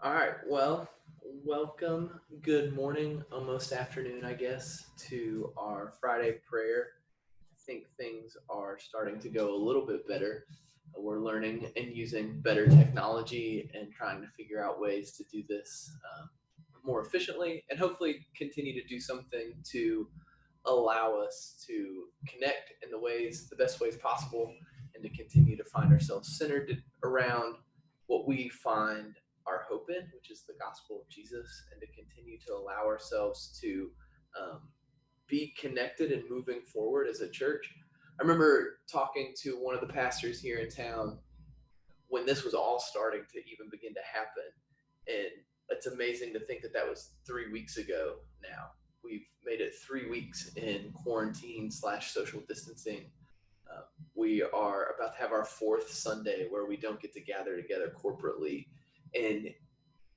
All right. Well, welcome. Good morning, almost afternoon, I guess, to our Friday prayer. I think things are starting to go a little bit better. We're learning and using better technology and trying to figure out ways to do this more efficiently and hopefully continue to do something to allow us to connect in the best ways possible, and to continue to find ourselves centered around what we find our hope in, which is the gospel of Jesus, and to continue to allow ourselves to um, be connected and moving forward as a church. I remember talking to one of the pastors here in town when this was all starting to even begin to happen. And it's amazing to think that that was 3 weeks ago now. We've made it 3 weeks in quarantine slash social distancing. Uh, we are about to have our fourth Sunday where we don't get to gather together corporately. And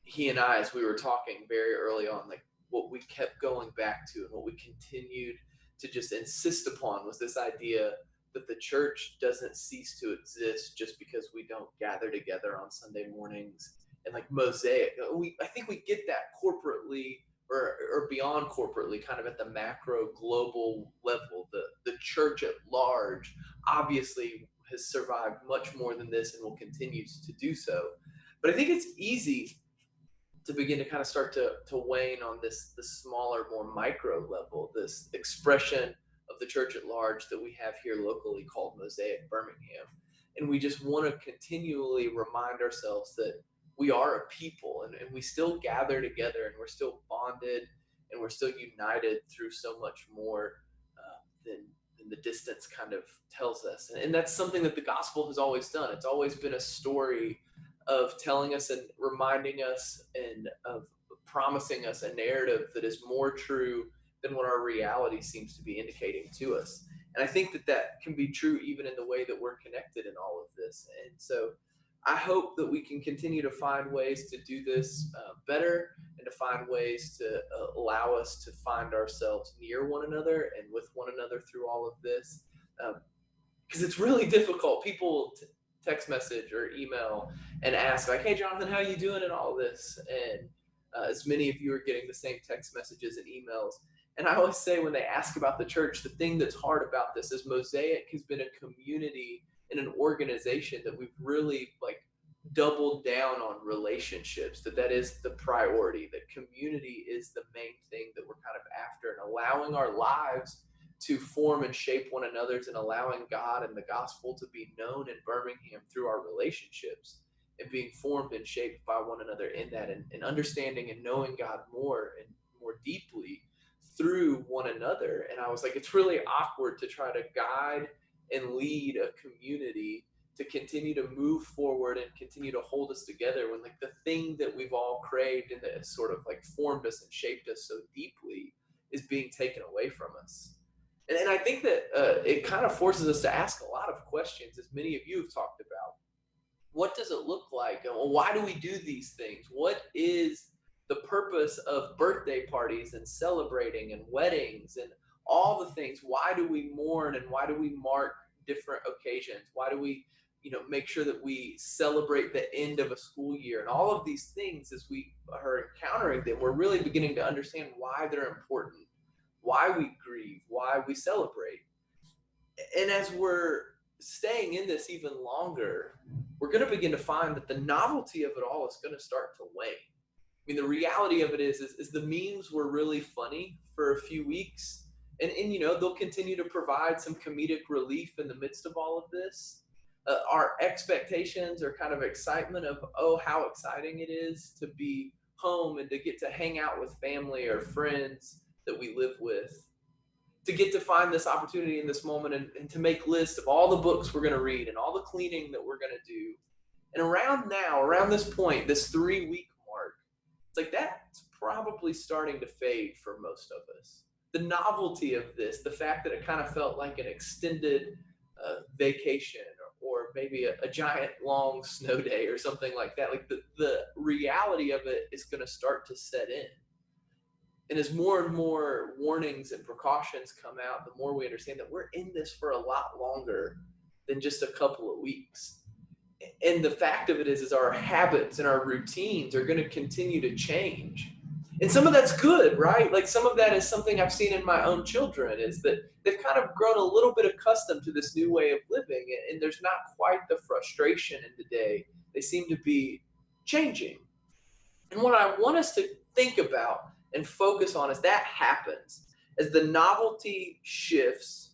he and I, as we were talking very early on, like what we kept going back to and what we continued to just insist upon was this idea that the church doesn't cease to exist just because we don't gather together on Sunday mornings. And like Mosaic, I think we get that corporately or beyond corporately, kind of at the macro global level. The church at large obviously has survived much more than this and will continue to do so. But I think it's easy to begin to kind of start to wane on this smaller, more micro level, this expression of the church at large that we have here locally called Mosaic Birmingham. And we just want to continually remind ourselves that we are a people, and we still gather together, and we're still bonded, and we're still united through so much more than the distance kind of tells us. And that's something that the gospel has always done. It's always been a story of telling us and reminding us and of promising us a narrative that is more true than what our reality seems to be indicating to us. And I think that that can be true even in the way that we're connected in all of this. And so I hope that we can continue to find ways to do this better, and to find ways to allow us to find ourselves near one another and with one another through all of this. Because it's really difficult. People text message or email and ask like, "Hey, Jonathan, how you doing?" and all this. And as many of you are getting the same text messages and emails. And I always say when they ask about the church, the thing that's hard about this is Mosaic has been a community and an organization that we've really like doubled down on relationships, that is the priority, that community is the main thing that we're kind of after, and allowing our lives to form and shape one another's, and allowing God and the gospel to be known in Birmingham through our relationships, and being formed and shaped by one another in that, and understanding and knowing God more and more deeply through one another. And I was like, it's really awkward to try to guide and lead a community to continue to move forward and continue to hold us together when like the thing that we've all craved and that has sort of like formed us and shaped us so deeply is being taken away from us. And I think that it kind of forces us to ask a lot of questions, as many of you have talked about. What does it look like? Why do we do these things? What is the purpose of birthday parties and celebrating and weddings and all the things? Why do we mourn, and why do we mark different occasions? Why do we, make sure that we celebrate the end of a school year? And all of these things, as we are encountering them, we're really beginning to understand why they're important, why we grieve, why we celebrate. And as we're staying in this even longer, we're going to begin to find that the novelty of it all is going to start to wane. I mean, the reality of it is the memes were really funny for a few weeks, and they'll continue to provide some comedic relief in the midst of all of this. Our expectations or kind of excitement of, oh, how exciting it is to be home and to get to hang out with family or friends that we live with, to get to find this opportunity in this moment, and to make lists of all the books we're going to read and all the cleaning that we're going to do. And around this point, this 3 week mark, it's like that's probably starting to fade for most of us. The novelty of this, the fact that it kind of felt like an extended vacation, or maybe a giant long snow day or something like that, like the reality of it is going to start to set in. And as more and more warnings and precautions come out, the more we understand that we're in this for a lot longer than just a couple of weeks. And the fact of it is our habits and our routines are going to continue to change. And some of that's good, right? Like some of that is something I've seen in my own children, is that they've kind of grown a little bit accustomed to this new way of living, and there's not quite the frustration in the day. They seem to be changing. And what I want us to think about and focus on is that happens as the novelty shifts,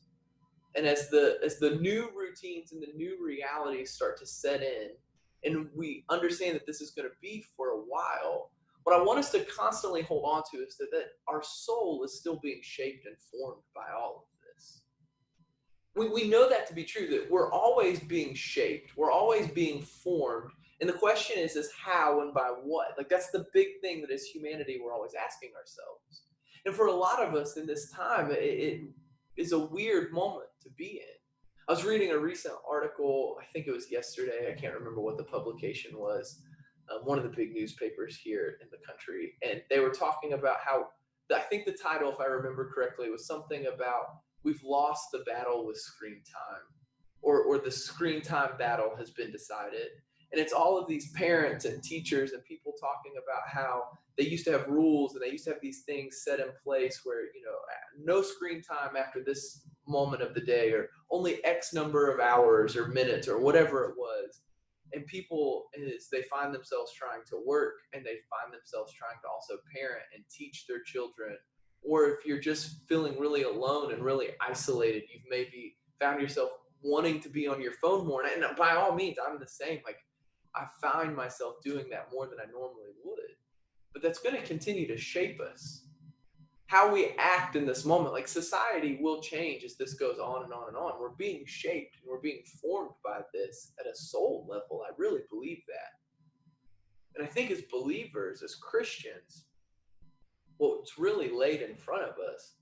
and as the new routines and the new realities start to set in, and we understand that this is going to be for a while. What I want us to constantly hold on to is that our soul is still being shaped and formed by all of this. We know that to be true, that we're always being shaped, we're always being formed. And the question is how and by what? Like, that's the big thing that as humanity we're always asking ourselves. And for a lot of us in this time, it is a weird moment to be in. I was reading a recent article, I think it was yesterday, I can't remember what the publication was, one of the big newspapers here in the country, and they were talking about how, I think the title, if I remember correctly, was something about we've lost the battle with screen time, or the screen time battle has been decided. And it's all of these parents and teachers and people talking about how they used to have rules and they used to have these things set in place where, no screen time after this moment of the day, or only X number of hours or minutes or whatever it was. And people, as they find themselves trying to work and they find themselves trying to also parent and teach their children, or if you're just feeling really alone and really isolated, you've maybe found yourself wanting to be on your phone more. And by all means, I'm the same. Like, I find myself doing that more than I normally would. But that's going to continue to shape us. How we act in this moment, like society will change as this goes on and on and on. We're being shaped and we're being formed by this at a soul level. I really believe that. And I think as believers, as Christians, what's really laid in front of us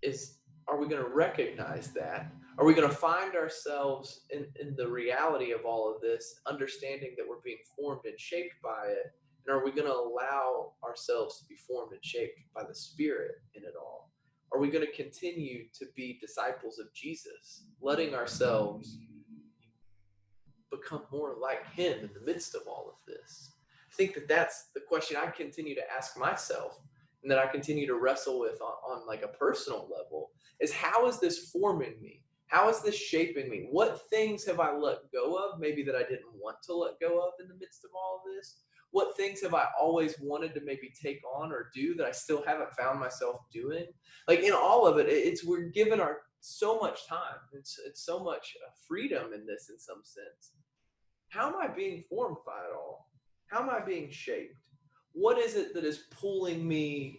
is, are we going to recognize that? Are we going to find ourselves in the reality of all of this, understanding that we're being formed and shaped by it? And are we going to allow ourselves to be formed and shaped by the Spirit in it all? Are we going to continue to be disciples of Jesus, letting ourselves become more like Him in the midst of all of this? I think that that's the question I continue to ask myself, and that I continue to wrestle with on like a personal level, is how is this forming me? How is this shaping me? What things have I let go of, maybe that I didn't want to let go of in the midst of all of this? What things have I always wanted to maybe take on or do that I still haven't found myself doing? Like, in all of it, we're given our so much time. It's so much freedom in this, in some sense. How am I being formed by it all? How am I being shaped? What is it that is pulling me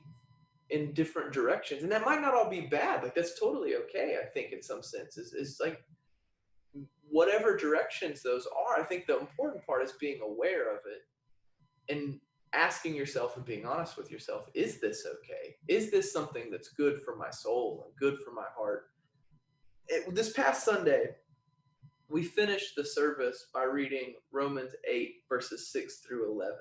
in different directions? And that might not all be bad. Like, that's totally okay, I think, in some senses. It's like, whatever directions those are, I think the important part is being aware of it and asking yourself and being honest with yourself, is this okay? Is this something that's good for my soul and good for my heart? This past Sunday, we finished the service by reading Romans 8, verses 6 through 11.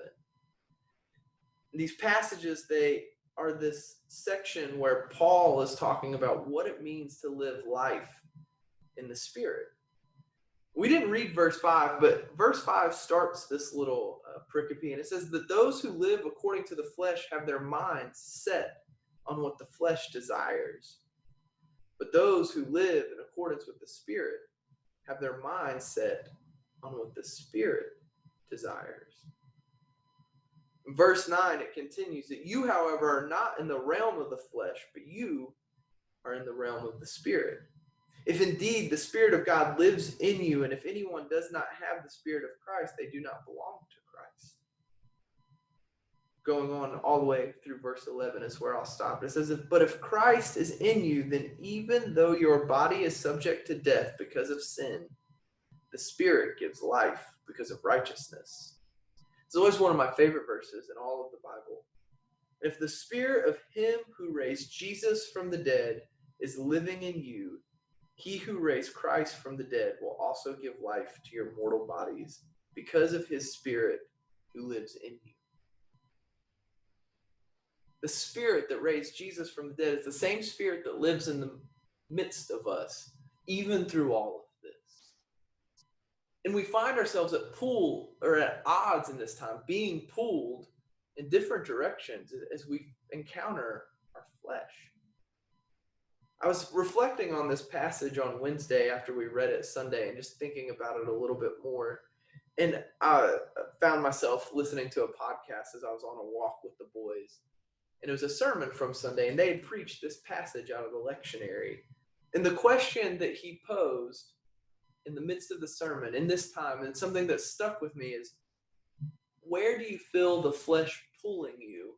These passages, they are this section where Paul is talking about what it means to live life in the Spirit. We didn't read verse 5, but verse 5 starts this little pericope, and it says that those who live according to the flesh have their minds set on what the flesh desires. But those who live in accordance with the Spirit have their minds set on what the Spirit desires. In verse 9, it continues that you, however, are not in the realm of the flesh, but you are in the realm of the Spirit. If indeed the Spirit of God lives in you, and if anyone does not have the Spirit of Christ, they do not belong to Christ. Going on all the way through verse 11 is where I'll stop. It says, but if Christ is in you, then even though your body is subject to death because of sin, the Spirit gives life because of righteousness. It's always one of my favorite verses in all of the Bible. If the Spirit of Him who raised Jesus from the dead is living in you, He who raised Christ from the dead will also give life to your mortal bodies because of His Spirit who lives in you. The Spirit that raised Jesus from the dead is the same Spirit that lives in the midst of us, even through all of this. And we find ourselves at odds in this time, being pulled in different directions as we encounter our flesh. I was reflecting on this passage on Wednesday after we read it Sunday and just thinking about it a little bit more. And I found myself listening to a podcast as I was on a walk with the boys. And it was a sermon from Sunday, and they had preached this passage out of the lectionary. And the question that he posed in the midst of the sermon in this time, and something that stuck with me, is where do you feel the flesh pulling you?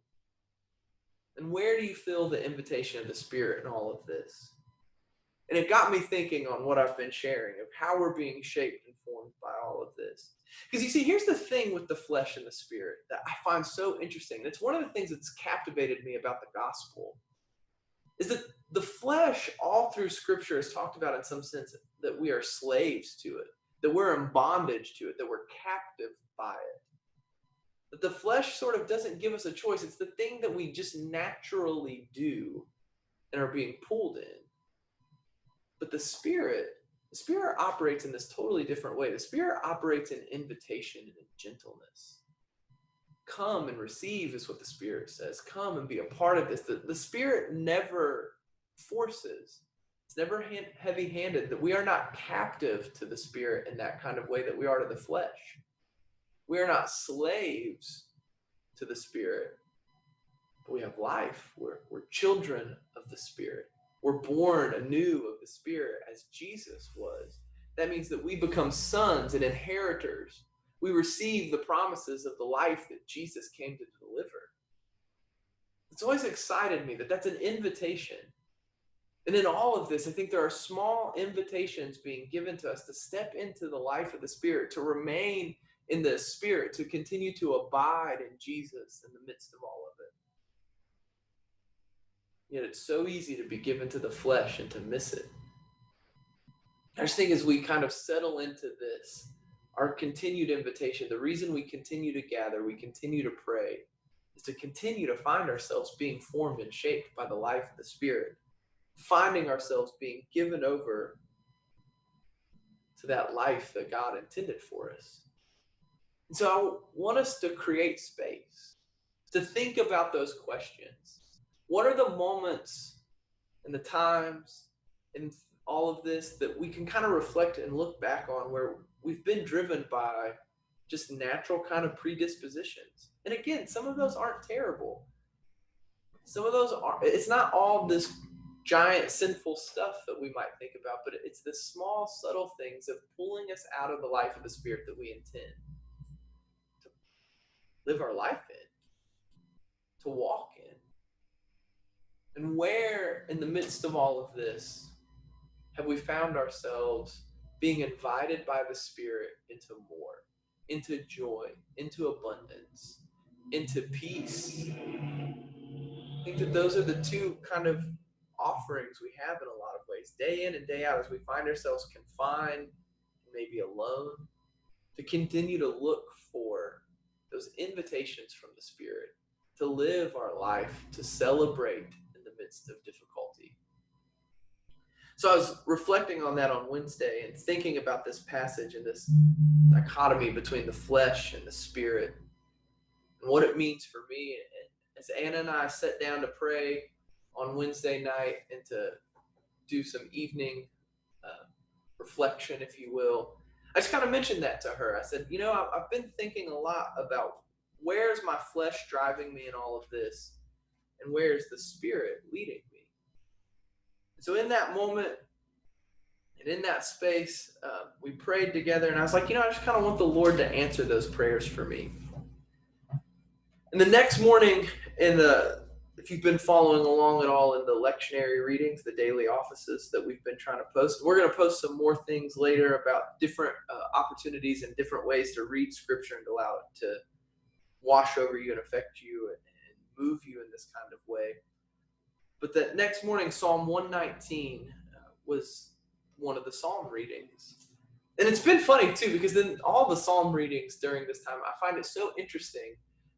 And where do you feel the invitation of the Spirit in all of this? And it got me thinking on what I've been sharing of how we're being shaped and formed by all of this. Because you see, here's the thing with the flesh and the spirit that I find so interesting. And it's one of the things that's captivated me about the gospel is that the flesh all through Scripture is talked about in some sense that we are slaves to it, that we're in bondage to it, that we're captive by it. That the flesh sort of doesn't give us a choice. It's the thing that we just naturally do and are being pulled in. But the Spirit operates in this totally different way. The Spirit operates in invitation and in gentleness. Come and receive is what the Spirit says. Come and be a part of this. The Spirit never forces. It's never heavy-handed. That we are not captive to the Spirit in that kind of way that we are to the flesh. We are not slaves to the Spirit. But we have life. We're children of the Spirit. We're born anew of the Spirit as Jesus was. That means that we become sons and inheritors. We receive the promises of the life that Jesus came to deliver. It's always excited me that that's an invitation. And in all of this, I think there are small invitations being given to us to step into the life of the Spirit, to remain in the Spirit, to continue to abide in Jesus in the midst of all of it. Yet it's so easy to be given to the flesh and to miss it. I just think as we kind of settle into this, our continued invitation, the reason we continue to gather, we continue to pray, is to continue to find ourselves being formed and shaped by the life of the Spirit, finding ourselves being given over to that life that God intended for us. And so I want us to create space, to think about those questions. What are the moments and the times in all of this that we can kind of reflect and look back on where we've been driven by just natural kind of predispositions? And again, some of those aren't terrible. Some of those are, it's not all this giant sinful stuff that we might think about, but it's the small, subtle things of pulling us out of the life of the Spirit that we intend to live our life in, to walk in. And where in the midst of all of this have we found ourselves being invited by the Spirit into more, into joy, into abundance, into peace? I think that those are the two kind of offerings we have in a lot of ways, day in and day out, as we find ourselves confined, maybe alone, to continue to look for those invitations from the Spirit, to live our life, to celebrate in the midst of difficulty. So I was reflecting on that on Wednesday and thinking about this passage and this dichotomy between the flesh and the Spirit and what it means for me. And as Anna and I sat down to pray on Wednesday night and to do some evening reflection, if you will, I just kind of mentioned that to her. I said, I've been thinking a lot about where's my flesh driving me in all of this, and where's the Spirit leading me? So in that moment and in that space, we prayed together, and I was like, I just kind of want the Lord to answer those prayers for me. And the next morning, if you've been following along at all in the lectionary readings, the daily offices that we've been trying to post, we're going to post some more things later about different opportunities and different ways to read Scripture and allow it to wash over you and affect you and move you in this kind of way. But that next morning, Psalm 119 was one of the Psalm readings. And it's been funny, too, because then all the Psalm readings during this time, I find it so interesting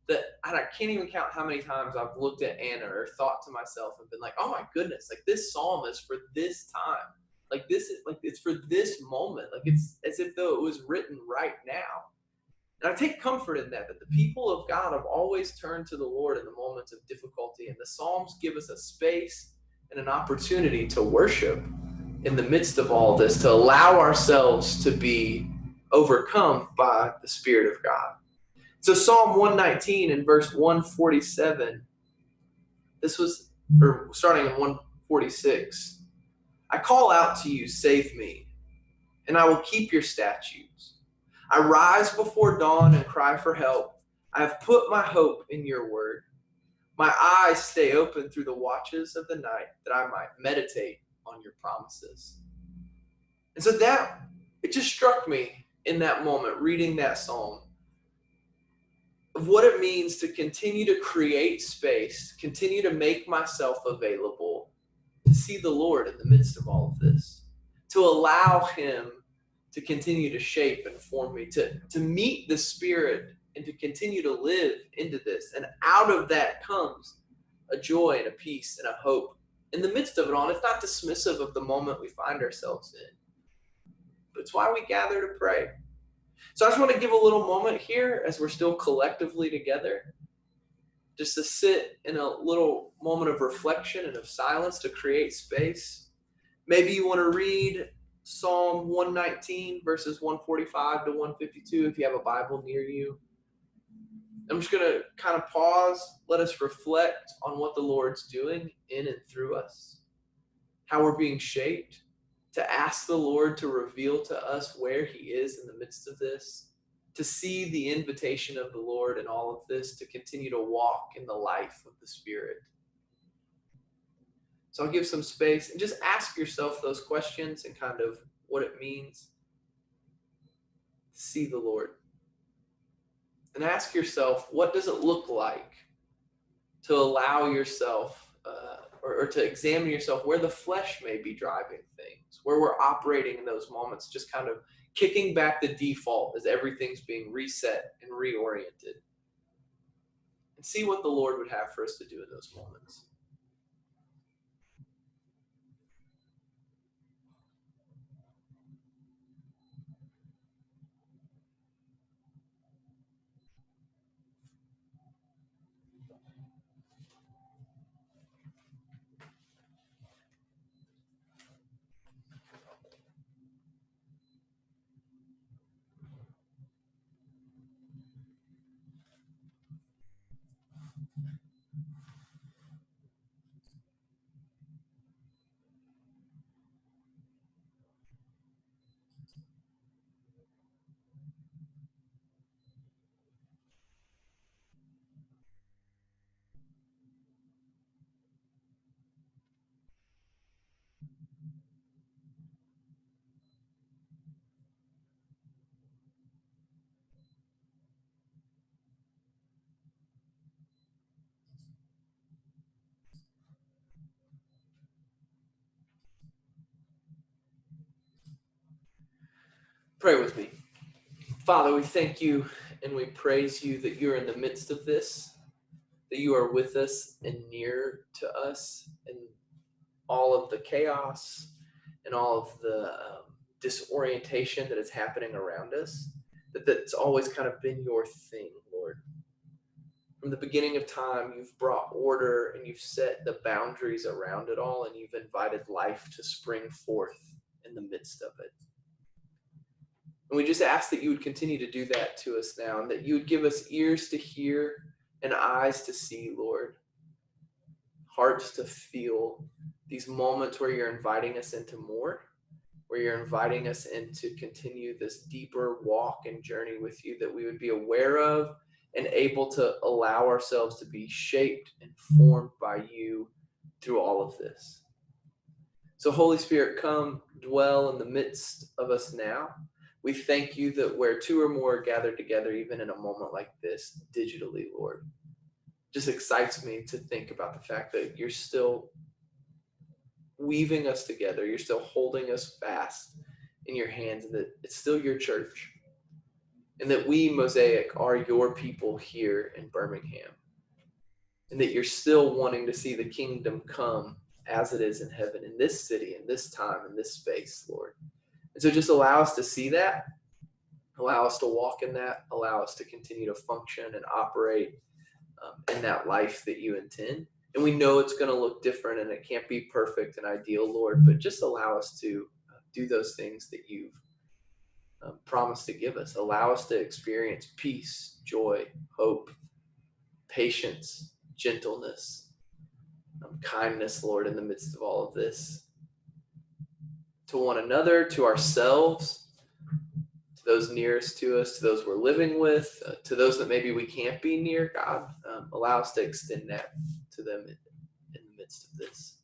that I can't even count how many times I've looked at Anna or thought to myself and been like, oh my goodness, like this Psalm is for this time. Like this is like it's for this moment. Like it's as if though it was written right now. And I take comfort in that the people of God have always turned to the Lord in the moments of difficulty. And the Psalms give us a space and an opportunity to worship in the midst of all this, to allow ourselves to be overcome by the Spirit of God. So Psalm 119 and verse 147, or starting in 146, I call out to you, save me, and I will keep your statutes. I rise before dawn and cry for help. I have put my hope in your word. My eyes stay open through the watches of the night that I might meditate on your promises. And so it just struck me in that moment, reading that psalm, of what it means to continue to create space, continue to make myself available to see the Lord in the midst of all of this, to allow him to continue to shape and form me, to meet the Spirit and to continue to live into this. And out of that comes a joy and a peace and a hope in the midst of it all. And it's not dismissive of the moment we find ourselves in, but it's why we gather to pray. So I just want to give a little moment here as we're still collectively together, just to sit in a little moment of reflection and of silence to create space. Maybe you want to read Psalm 119, verses 145 to 152, if you have a Bible near you. I'm just going to kind of pause, let us reflect on what the Lord's doing in and through us, how we're being shaped, to ask the Lord to reveal to us where he is in the midst of this, to see the invitation of the Lord in all of this, to continue to walk in the life of the Spirit. So I'll give some space and just ask yourself those questions and kind of what it means to see the Lord. And ask yourself, what does it look like to allow yourself or to examine yourself where the flesh may be driving things, where we're operating in those moments, just kind of kicking back the default as everything's being reset and reoriented. And see what the Lord would have for us to do in those moments. Pray with me. Father, we thank you and we praise you that you're in the midst of this, that you are with us and near to us in all of the chaos and all of the disorientation that is happening around us, that's always kind of been your thing, Lord. From the beginning of time, you've brought order and you've set the boundaries around it all, and you've invited life to spring forth in the midst of it. And we just ask that you would continue to do that to us now, and that you would give us ears to hear and eyes to see, Lord, hearts to feel these moments where you're inviting us into more, where you're inviting us in to continue this deeper walk and journey with you, that we would be aware of and able to allow ourselves to be shaped and formed by you through all of this. So Holy Spirit, come dwell in the midst of us now. We thank you that where two or more are gathered together, even in a moment like this, digitally, Lord, just excites me to think about the fact that you're still weaving us together. You're still holding us fast in your hands, and that it's still your church. And that we, Mosaic, are your people here in Birmingham. And that you're still wanting to see the kingdom come as it is in heaven, in this city, in this time, in this space, Lord. And so just allow us to see that, allow us to walk in that, allow us to continue to function and operate in that life that you intend. And we know it's going to look different and it can't be perfect and ideal, Lord, but just allow us to do those things that you've promised to give us. Allow us to experience peace, joy, hope, patience, gentleness, kindness, Lord, in the midst of all of this. To one another, to ourselves, to those nearest to us, to those we're living with, to those that maybe we can't be near, God, allow us to extend that to them in the midst of this.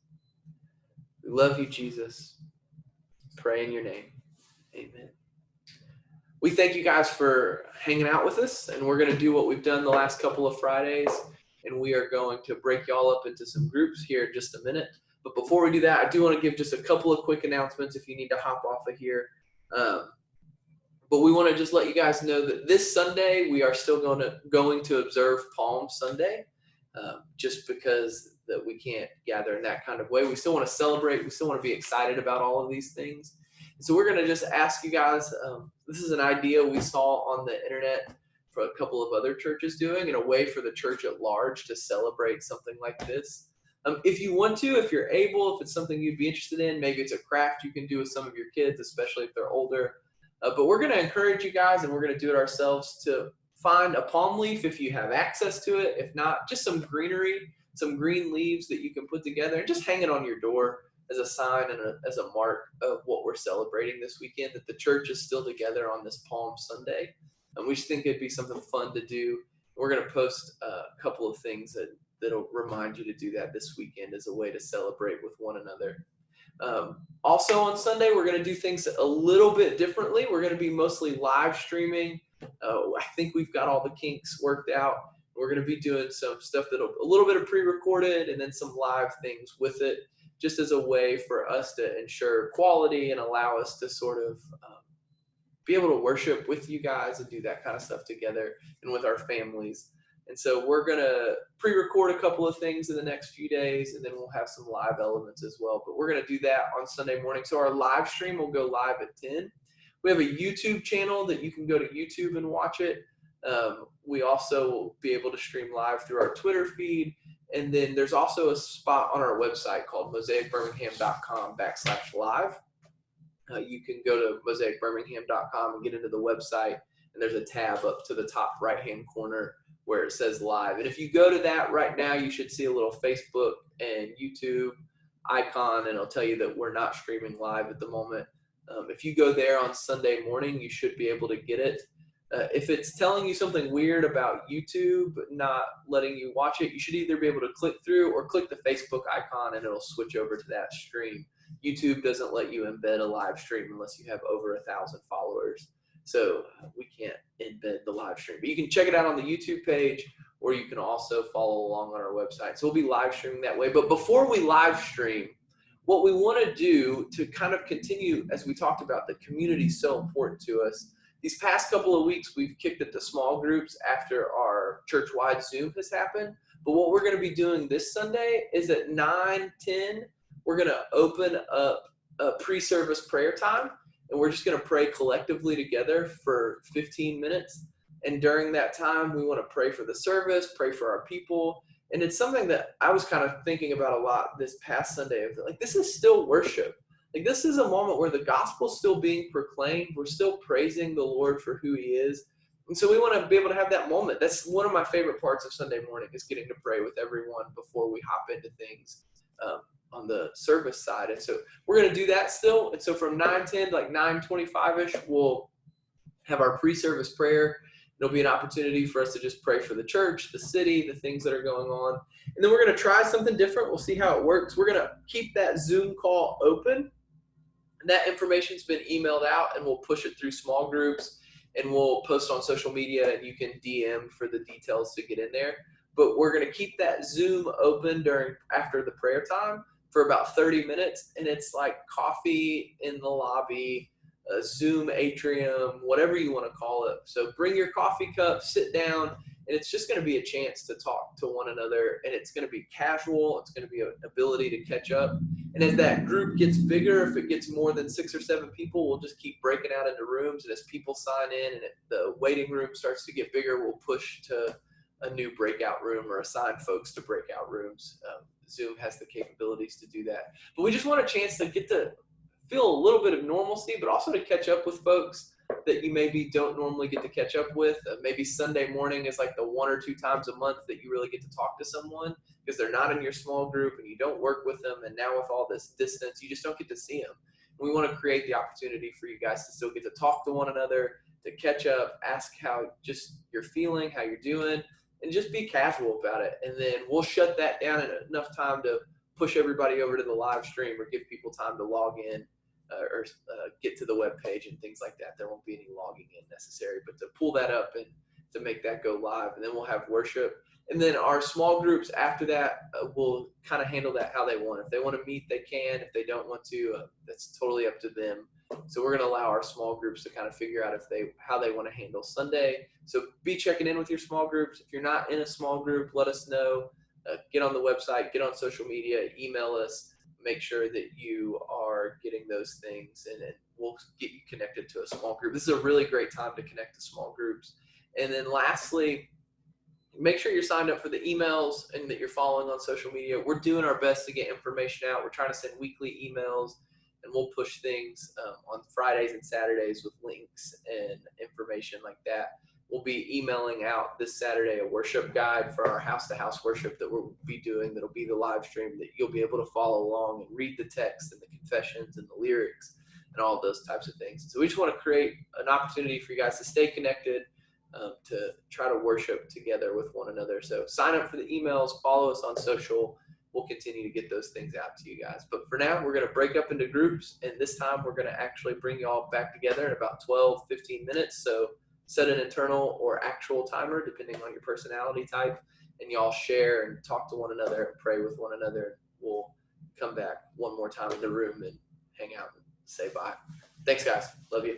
We love you, Jesus. Pray in your name. Amen. We thank you guys for hanging out with us, and we're going to do what we've done the last couple of Fridays, and we are going to break y'all up into some groups here in just a minute. But before we do that, I do want to give just a couple of quick announcements if you need to hop off of here. But we want to just let you guys know that this Sunday we are still going to observe Palm Sunday, just because that we can't gather in that kind of way. We still want to celebrate. We still want to be excited about all of these things. And so we're going to just ask you guys, this is an idea we saw on the internet for a couple of other churches doing, in a way for the church at large to celebrate something like this. If you want to, if you're able, if it's something you'd be interested in, maybe it's a craft you can do with some of your kids, especially if they're older. But we're going to encourage you guys, and we're going to do it ourselves, to find a palm leaf if you have access to it. If not, just some greenery, some green leaves that you can put together and just hang it on your door as a sign and as a mark of what we're celebrating this weekend, that the church is still together on this Palm Sunday. And we just think it'd be something fun to do. We're going to post a couple of things that'll remind you to do that this weekend as a way to celebrate with one another. Also on Sunday, we're going to do things a little bit differently. We're going to be mostly live streaming. I think we've got all the kinks worked out. We're going to be doing some stuff that'll a little bit of pre-recorded and then some live things with it, just as a way for us to ensure quality and allow us to sort of be able to worship with you guys and do that kind of stuff together and with our families. And so we're going to pre-record a couple of things in the next few days, and then we'll have some live elements as well. But we're going to do that on Sunday morning. So our live stream will go live at 10. We have a YouTube channel that you can go to YouTube and watch it. We also will be able to stream live through our Twitter feed. And then there's also a spot on our website called mosaicbirmingham.com/live. You can go to mosaicbirmingham.com and get into the website, and there's a tab up to the top right-hand corner where it says live. And if you go to that right now, you should see a little Facebook and YouTube icon, and it'll tell you that we're not streaming live at the moment. If you go there on Sunday morning, you should be able to get it. If it's telling you something weird about YouTube not letting you watch it, you should either be able to click through or click the Facebook icon, and it'll switch over to that stream. YouTube doesn't let you embed a live stream unless you have over 1,000 followers. So we can't embed the live stream. But you can check it out on the YouTube page, or you can also follow along on our website. So we'll be live streaming that way. But before we live stream, what we want to do to kind of continue, as we talked about, the community is so important to us. These past couple of weeks, we've kicked it to small groups after our church-wide Zoom has happened. But what we're going to be doing this Sunday is at 9:10, we're going to open up a pre-service prayer time. And we're just going to pray collectively together for 15 minutes. And during that time, we want to pray for the service, pray for our people. And it's something that I was kind of thinking about a lot this past Sunday. Like, this is still worship. Like, this is a moment where the gospel's still being proclaimed. We're still praising the Lord for who he is. And so we want to be able to have that moment. That's one of my favorite parts of Sunday morning, is getting to pray with everyone before we hop into things on the service side. And so we're going to do that still. And so from 9:10 to like 9:25-ish, we'll have our pre-service prayer. It'll be an opportunity for us to just pray for the church, the city, the things that are going on. And then we're going to try something different. We'll see how it works. We're going to keep that Zoom call open. And that information's been emailed out, and we'll push it through small groups, and we'll post on social media, and you can DM for the details to get in there. But we're going to keep that Zoom open after the prayer time for about 30 minutes, and it's like coffee in the lobby, a Zoom atrium, whatever you want to call it. So bring your coffee cup, sit down, And it's just going to be a chance to talk to one another, and it's going to be casual. It's going to be an ability to catch up. And as that group gets bigger, if it gets more than 6 or 7 people, we'll just keep breaking out into rooms. And as people sign in and the waiting room starts to get bigger, we'll push to a new breakout room or assign folks to breakout rooms. Zoom has the capabilities to do that. But we just want a chance to get to feel a little bit of normalcy, but also to catch up with folks that you maybe don't normally get to catch up with. Maybe Sunday morning is like the 1 or 2 times a month that you really get to talk to someone because they're not in your small group and you don't work with them. And now with all this distance, you just don't get to see them. We want to create the opportunity for you guys to still get to talk to one another, to catch up, ask how just you're feeling, how you're doing, and just be casual about it. And then we'll shut that down in enough time to push everybody over to the live stream or give people time to log in or get to the web page and things like that. There won't be any logging in necessary, but to pull that up and to make that go live. And then we'll have worship. And then our small groups after that will kind of handle that how they want. If they want to meet, they can. If they don't want to, that's totally up to them. So we're going to allow our small groups to kind of figure out how they want to handle Sunday. So be checking in with your small groups. If you're not in a small group, let us know. Get on the website, get on social media, email us. Make sure that you are getting those things, and we'll get you connected to a small group. This is a really great time to connect to small groups. And then lastly, make sure you're signed up for the emails and that you're following on social media. We're doing our best to get information out. We're trying to send weekly emails, and we'll push things on Fridays and Saturdays with links and information like that. We'll be emailing out this Saturday a worship guide for our house-to-house worship that we'll be doing. That'll be the live stream that you'll be able to follow along and read the text and the confessions and the lyrics and all those types of things. So we just want to create an opportunity for you guys to stay connected, to try to worship together with one another. So sign up for the emails, follow us on social. We'll continue to get those things out to you guys. But for now, we're going to break up into groups, and this time we're going to actually bring you all back together in about 12, 15 minutes. So set an internal or actual timer, depending on your personality type, and y'all share and talk to one another and pray with one another. We'll come back one more time in the room and hang out and say bye. Thanks, guys. Love you.